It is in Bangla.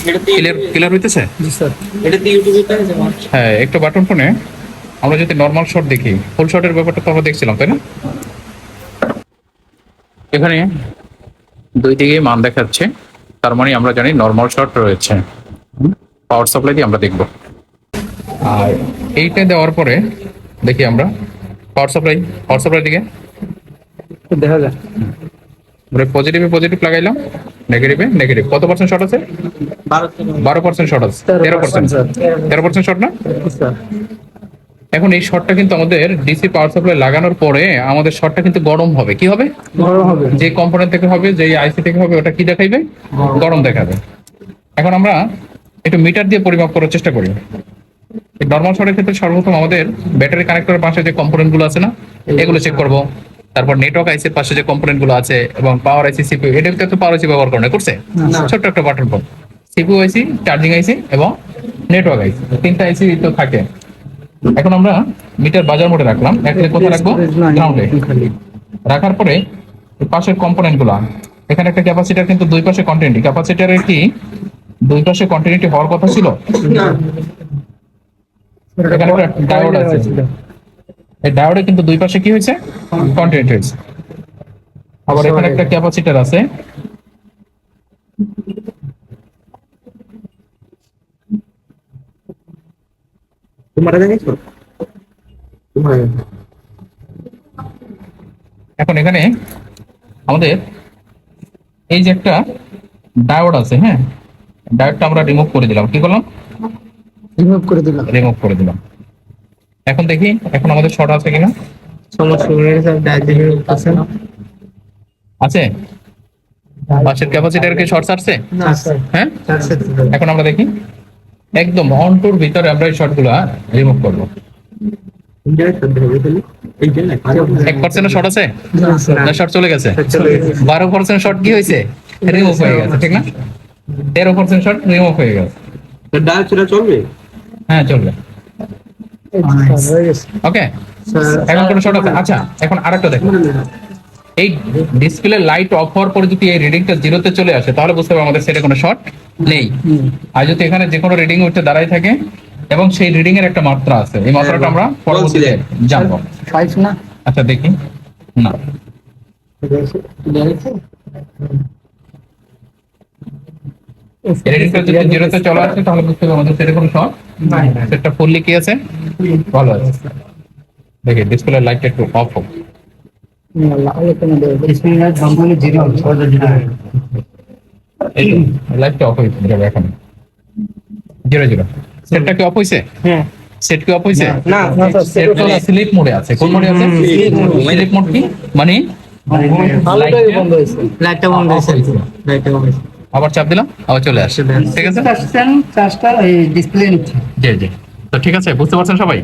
ক্লিয়ার ক্লিয়ার হইতেছে? জি স্যার। হ্যাঁ, একটু বাটন ফোনে আমরা যদি নর্মাল শট দেখি, ফুল শটের ব্যাপারটা তো আমরা দেখছিলাম, তাই না? এখানে দুই দিকে মান দেখাচ্ছে, তার মানে আমরা জানি নর্মাল শট রয়েছে। পাওয়ার সাপ্লাই দিয়ে আমরা দেখব। আর এইটা দেওয়ার পরে দেখি আমরা পাওয়ার সাপ্লাই দিকে দেখা যায় পজিটিভে পজিটিভ লাগাইলাম, নেগেটিভে নেগেটিভ। কত পার্সেন্ট শর্ট আছে? 12% শর্ট আছে। 13%, 13% শর্ট না? স্যার। এখন এই শর্টটা কিন্তু আমাদের ডিসি পাওয়ার সাপ্লাই লাগানোর পরে আমাদের শর্টটা কিন্তু গরম হবে। কি হবে? গরম হবে। যে কম্পোনেন্ট থেকে হবে, যে আইসি থেকে হবে, ওটা কি দেখাইবে? গরম দেখাবে। এখন আমরা একটু মিটার দিয়ে পরিমাপ করার চেষ্টা করি। নর্মাল শর্টের ক্ষেত্রে সর্বপ্রথম আমাদের ব্যাটারি কানেক্টরের পাশে যে কম্পোনেন্ট গুলো আছে না, এগুলো চেক করব। তারপর নেটওয়ার্ক আইসির পাশে যে কম্পোনেন্ট গুলো আছে এবং পাওয়ার আইসি, সিপিইউ, এটা ভিতরে তো পাওয়ার আইসি ব্যবহার করে না, করছে? ছোট্ট একটা বাটন ফোন, সিপিইউ আইসি, চার্জিং আইসি এবং নেটওয়ার্ক আইসি, তিনটা আইসি তো থাকে। এখন আমরা মিটার বাজার মোডে রাখলাম। একটা কোথায় রাখবো? গ্রাউন্ডে। রাখার পরে পাশের কম্পোনেন্ট গুলো, এখানে একটা ক্যাপাসিটার, কিন্তু দুই পাশে কন্টিনিউটি। ক্যাপাসিটারের কি দুই পাশে কন্টিনিউটি হওয়ার কথা ছিল? এখানে একটা ডায়োড আছে, এই ডায়োডে কিন্তু দুই পাশে কি হয়েছে? কন্টিনিউটি হয়েছে। আবার এখানে একটা ক্যাপাসিটার আছে, এখন এখানে আমাদের এই যে একটা ডায়োড আছে, হ্যাঁ, ডায়োডটা আমরা রিমুভ করে দিলাম। কি করলাম? রিমুভ করে দিলাম। রিমুভ করে দিলাম। এখন দেখি এখন আমাদের শর্ট আছে কিনা। সমস্যা হয়ে গেছে, ডায়াগ্রাম আছে না? আছে? পাশের ক্যাপাসিটরকে শর্ট সারছে? না স্যার। হ্যাঁ, আছে। এখন আমরা দেখি একদম অন টুর ভিতরে আমরা এই শর্টগুলো রিমুভ করবো। 1% শর্ট আছে না? শর্ট চলে গেছে। 12% শর্ট কি হয়েছে? রিমুভ হয়ে গেছে, ঠিক না? 13% শর্ট রিমুভ হয়ে গেছে। চলবে? হ্যাঁ, চলবে। হয়ে গেছে। ওকে, এখন কোনো শর্ট আছে? আচ্ছা, এখন আরেকটা দেখো। এই ডিসপ্লে লাইট অফ হওয়ার পরে যদি এই রিডিংটা জিরোতে চলে আসে, তাহলে বুঝতে হবে আমাদের সেটা কোনো শর্ট নেই। আর যদি এখানে যে কোনো রিডিং উঠতে দাঁড়ায় থাকে এবং সেই রিডিং এর একটা মাত্রা আছে, এই মাত্রাটা আমরা পরবর্তীতে জানবো। 5 না? আচ্ছা, দেখি। না, রিডিংটা যদি জিরোতে চলে আসে তাহলে বুঝতে হবে আমাদের সেটা কোনো শর্ট নাই। সেটা ফুললি কি আছে? ভালো আছে। দেখি ডিসপ্লে লাইটটা একটু অফ হোক। এই লাইটটা অফ হয়ে যাবে এখন। 0 সেটটা কি অফ হইছে? হ্যাঁ। সেট কি অফ হইছে? না, সেট তো স্লিপ মোডে আছে। কোন মোডে আছে? স্লিপ মোড কি মানে? আলোটাই বন্ধ হয়েছে। লাইটটা বন্ধ হয়েছে। লাইটটা বন্ধ হয়েছে। আবার চাপ দিলাম, আবার চলে আসে। ঠিক আছে, চার্জটা এই ডিসপ্লে নিচ্ছে। জি জি। তো ঠিক আছে, বুঝতে পারছেন সবাই?